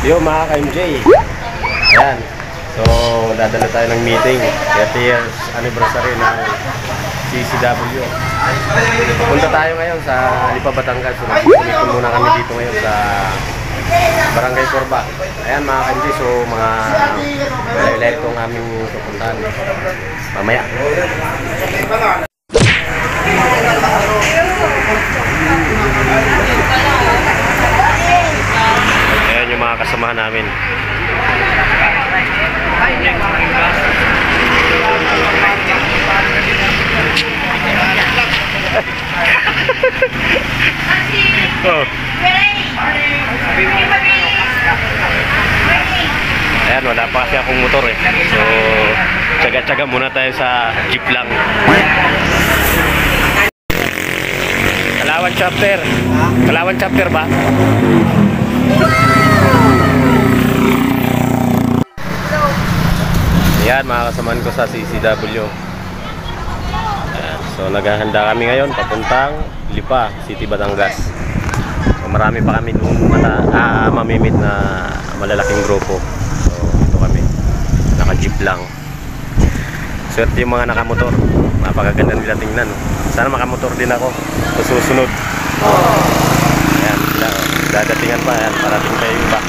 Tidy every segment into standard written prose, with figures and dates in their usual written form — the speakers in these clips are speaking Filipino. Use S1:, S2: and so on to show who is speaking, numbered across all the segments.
S1: Yo mga ka-MJ. Ayan. So, dadala tayo ng meeting. 30 years anniversary ng CCW. Punta tayo ngayon sa Lipa, Batangas. So, nagpupunit muna kami dito ngayon sa Barangay Corba. Ayan mga ka-MJ. So, mga layo-layo itong aming pupuntahan. Mamaya. Ayan yung mga kasamahan namin. Oh. Ayan, wala pa kasi akong motor eh. So, tsaga-tsaga muna tayo sa jeep lang. Kalawan chapter. Kalawan chapter ba? Ayan, mga kasamahan ko sa CCW. Ayan, so, naghahanda kami ngayon papuntang Lipa, City, Batangas. So, marami pa kami doon mamimit na malalaking grupo. So, ito kami. Naka-jeep lang. Swerte yung mga nakamotor. Napakaganda nila tingnan. Sana makamotor din ako. Susunod. Ayan, sila. Dadatingan pa. Ayan, parating pa yung iba.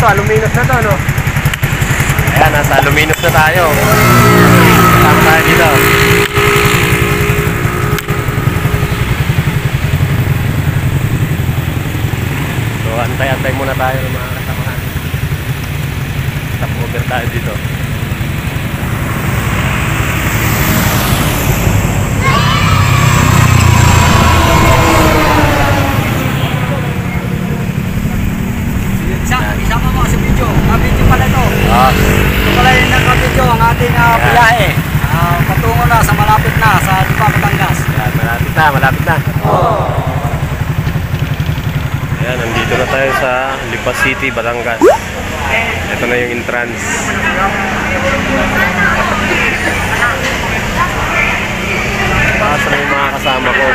S1: Aluminos na to, no? Ayan, nasa aluminos na tayo. Tama tayo dito. So, antay-antay muna tayo ng mga kasamahan. Stop over tayo dito.
S2: Isama mo sa video. Ka-video pala ito. Ito pala yung naka-video ang ating biyahe. Patungo na sa malapit na sa Lipa, Batangas.
S1: Ayan, malapit na. Ayan, nandito na tayo sa Lipa City, Batangas. Ito na yung entrance. Paasa na yung mga kasama ko.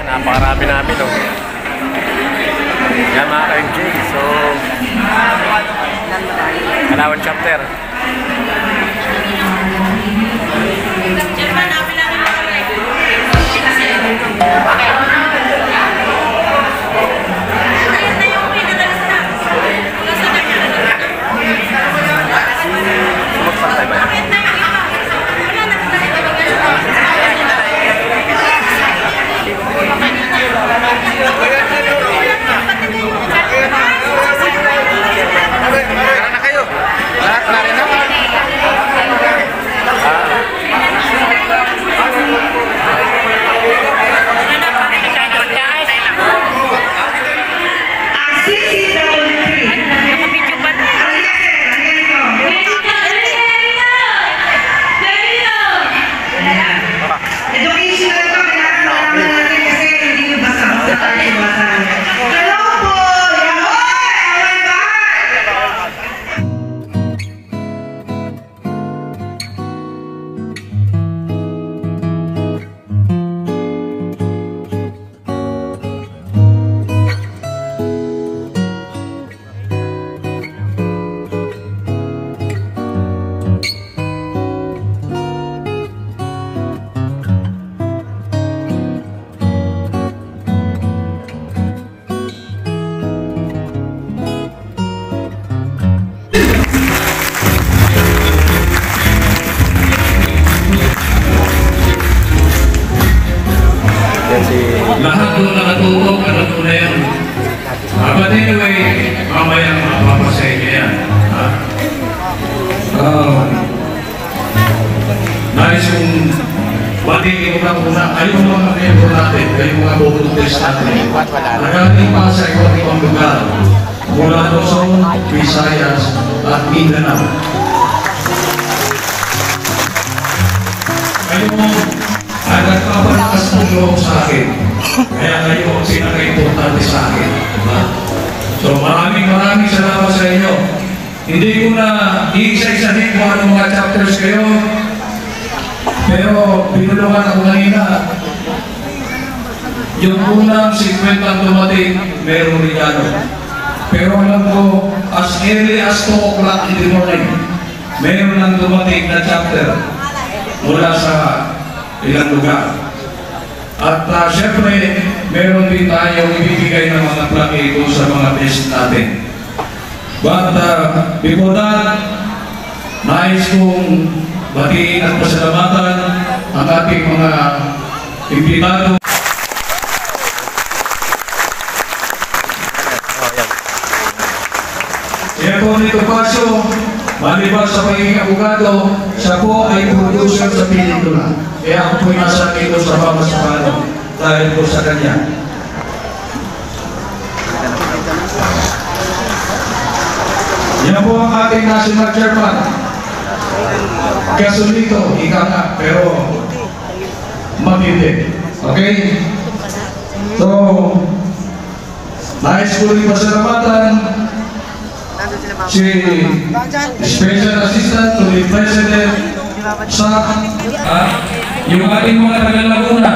S1: Napakarami namin, oh. Yan mga ka-MJ. So, Kalawan chapter.
S3: pagiging unang-una, kayong mga membro natin, kayong mga volunteers natin, nagaling pa sa iba't ibang lugar, mula Luzon, Visayas, at Mindanao. Kayo ay nagpapalakas ng loob sa akin, kaya kayo ang pinaka-importante sa akin. Diba? So maraming salamat sa inyo. Hindi ko na iisa-isahin kung anong mga chapters kayo, pero pinulungan ako kanina. Yung unang 50 ang dumating, merong regalo. Pero alam ko, as early as 2 o'clock in the morning, meron nang dumating na chapter mula sa ilang lugar. At syempre, meron din tayong ibibigay ng mga plaque doon sa mga test natin. But before that, nais kong batiin at pasalamatan ang ating mga imbitado. Siya po nito Pasyo, maliban sa pagiging abogado, siya po ay producer sa pelikula. Kaya ako po'y nasa dito sa pamasapano dahil po sa kanya. Yan po ang ating national chairman. Kasulito, ika nga, pero matindi. Okay? So, nais ko rin pasalamatan si Special Assistant to the President sa yung ating mga taga-Laguna,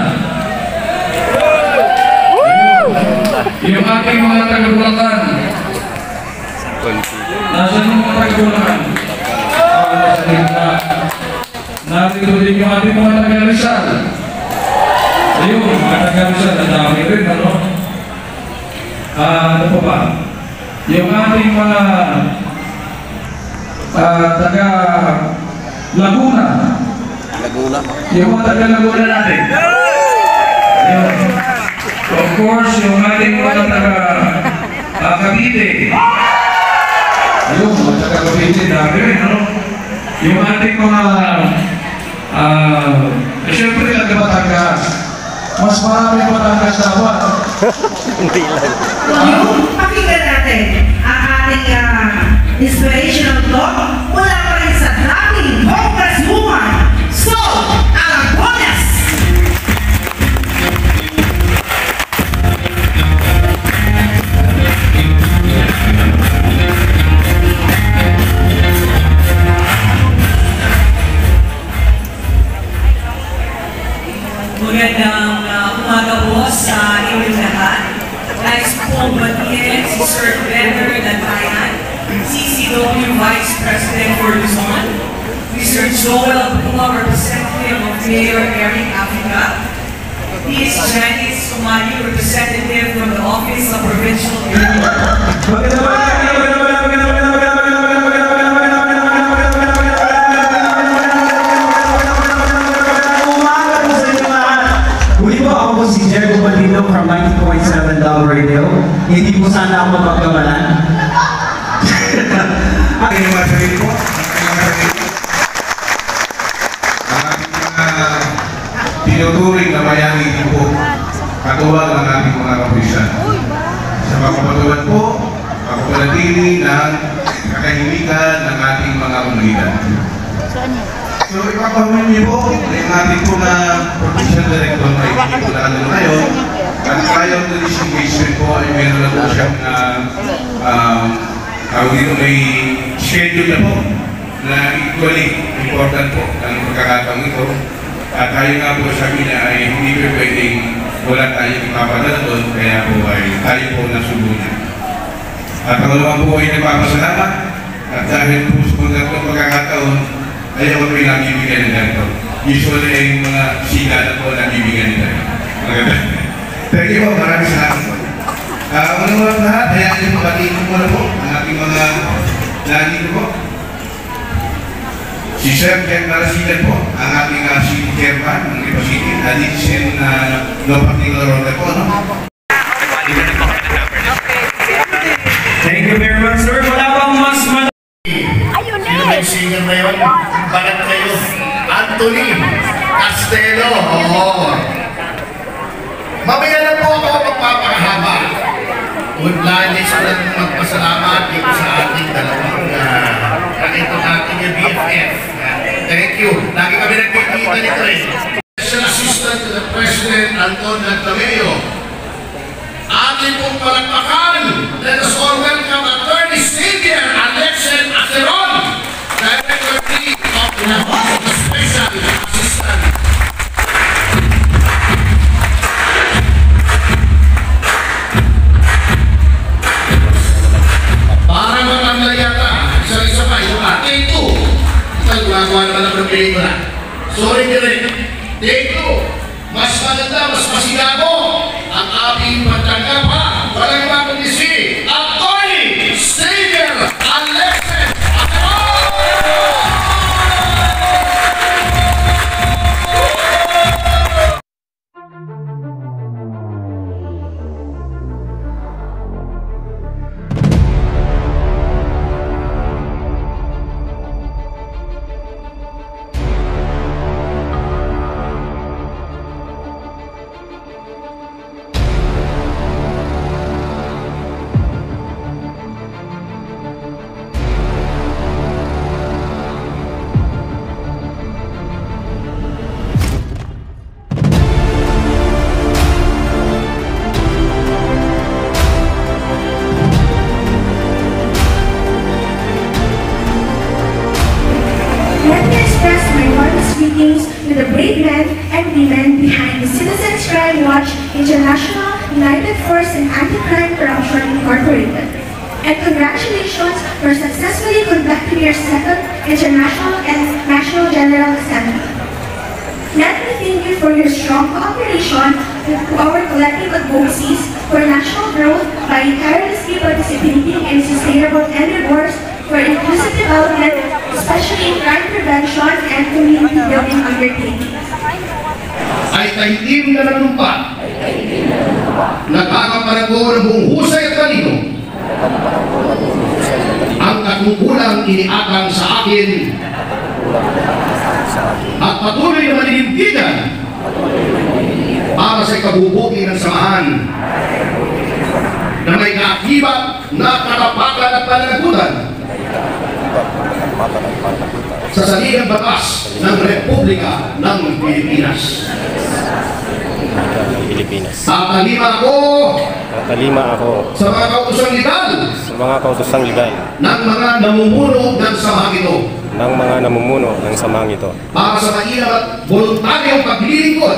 S3: yung ating mga taga-Bulacan. Nasaan yung mga taga-Bulacan? Nasa gitna. Narito din yung ating mga taga-Rizal. Ayun, mga taga-Rizal, ang dami rin, ano? Ano pa ba? Yung ating mga taga-Laguna. Yung mga taga-Laguna natin. Ayun. Of course, yung ating mga taga-Cavite. Ayun, mga taga-Cavite dami rin, ano? Yung ating mga siyempre lang Batangas. Mas marami Batangas dapat.
S4: Hindi lang. Pakinggan natin ang ating inspirational talk mula pa rin sa dating Congresswoman Sol Aragones.
S5: Magandang umaga po sa inyong lahat. Nais po batiin si Sir Better Natayan, CCW Vice President for Luzon, Mr. Joel Puma, Representative of Mayor Eric Africa, Ms. Janice Sumali, Representative from the Office of Provincial
S2: from 90.7 Love Radio. Hindi po sana ako mapagkamalan.
S3: Ang mga sarili po, ang ating mga tinuturing na mayani din po, katuwag ng ating mga kapisan. Sa pagpapatuwad po, pagpapanatili ng katahimikan ng ating mga komunidad. So, ipapahuli niyo po na yung ating po na Provincial Director na hindi po na ano ngayon. At prior to this engagement po ay meron na po siyang tawag dito may schedule na po na equally important po ang pagkakataong ito. At tayo nga po sabi na ay hindi po pwedeng wala tayong ipapadala doon, kaya po ay tayo po nasubunan. At ang naman po ay nagpapasalamat at dahil po sa itong pagkakataon ay ako po yung nabibigyan ng ganito. Usually ay yung mga siga na po nabibigyan nila. Thank you po, maraming salamat po. Unang-unang lahat, hayaan niyo mabatiin ko muna po ang ating mga nandito po. Si Sir Ken Marasigan po, ang ating City Chairman ng Lipa City, Aditsin no particular order po, no?
S6: Thank you very much, sir. Wala bang mas
S7: Sino may singer na yun? Balat kayo. Anthony Castelo, oo. Mamaya na po ako magpapakahaba. Nais ko lang magpasalamat dito sa ating dalawang nakita natin yung BFF. Thank you. Lagi kami nagpipita nito eh. Special Assistant to the President, Anton Lantameo. Ating pong palakpakan. Let us all welcome Attorney Xavier Alexen Aceron, Director of the Office of the Special Assistant. Parang matangla yata. Isa-isa pa. Yung take 2. Ito, gumagawa naman ng pelikula. Sorry direct. Take 2. Mas maganda, mas masigago ang ating pagtanggapa. Walang iba kundi si Attorney Xavier Alexen Aceron!
S8: Let me express my warmest greetings to the brave men and women behind the Citizens Crime Watch International United Force and Anti-Crime Corruption Incorporated. And congratulations for successfully conducting your second International and National General Assembly. Let me thank you for your strong cooperation to our collective advocacies for national growth by tirelessly participating in sustainable endeavors for inclusive development, especially in crime prevention and community building undertakings.
S7: Ay tahitim na nanumpa. Nagkakaparago ng buong husay at talino. Ang katungkulang iniakang sa akin at patuloy na maninindigan para sa ikabubuti ng samahan na may kaakibat na katapakan at pananagutan sa saligang batas ng Republika ng Pilipinas. Tatalima ako sa mga kautosang legal ng mga namumuno ng samahang ito para sa mainam at voluntaryong paglilingkod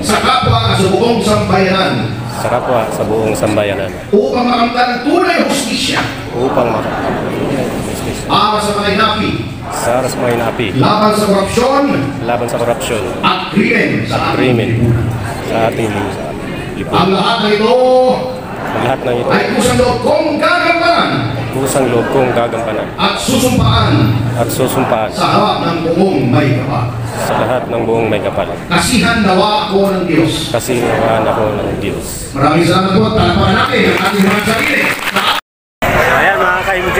S7: sa kapwa sa buong sambayanan upang makamtan ng tunay na hustisya para sa mga inapi laban sa korupsyon at krimen sa ating lipunan. Ang lahat na ito ay kusang loob kong gagampanan at susumpaan sa lahat ng buong may kapal. Kasihan nawa ako ng Diyos. Maraming salamat po. Talapakan natin ang ating mga sarili.
S1: Ayan mga ka-MJ.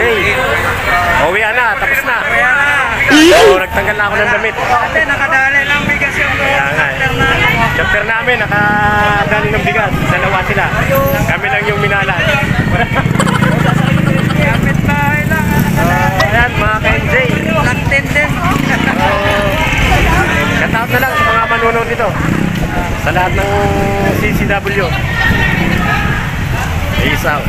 S1: Uwian na, tapos na. Nagtanggal na ako ng damit.
S2: Ate, nakadali lang bigas yung
S1: Chapter namin, nakadali ng bigas. Dalawa sila. Kami lang yung minalas.
S2: Kapit bahay lang.
S1: Ayan mga ka-MJ.
S2: Laktin din.
S1: Shoutout na lang sa mga manunood dito. Sa lahat ng CCW. Peace out.